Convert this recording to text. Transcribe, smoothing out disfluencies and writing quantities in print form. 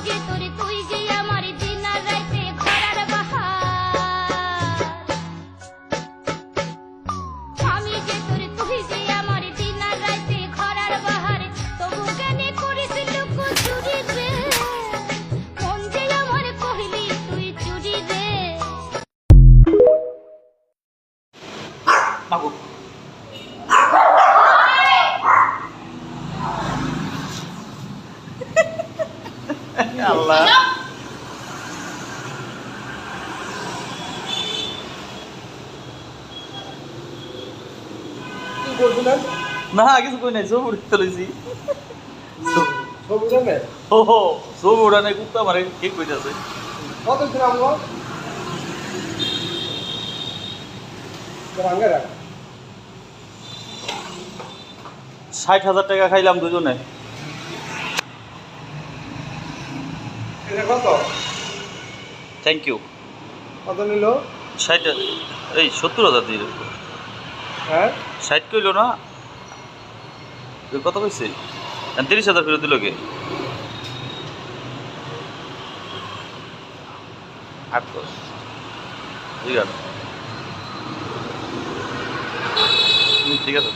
যে তোরে তুই যে আমার দিন আর রাইতে ঘরার বাহার আমি যে তোরে তুই যে আমার দিন আর রাইতে ঘরার বাহার তবু কেন করিস লুকো চুরি রে মন যে আমার কহিলি তুই চুরি রে মাগো আল্লাহ কি করছিলেন? না কিছু কই নাই সব উড়তে লইছি ছবি উঠানে? ও হো সব উড়ানে কুত্তা মারে কে কইতাছে কত গ্রাম গো? গ্রামে রাখ। 60,000 টাকা খাইলাম দুজনে এটা কত? থ্যাংক ইউ কত নিল? 60 এই 70,000 দিয়ে দেবো হ্যাঁ 60 কইলো না তুই কত কইছে 30,000 ফেরত দিল কে আট দশ ঠিক আছে ঠিক আছে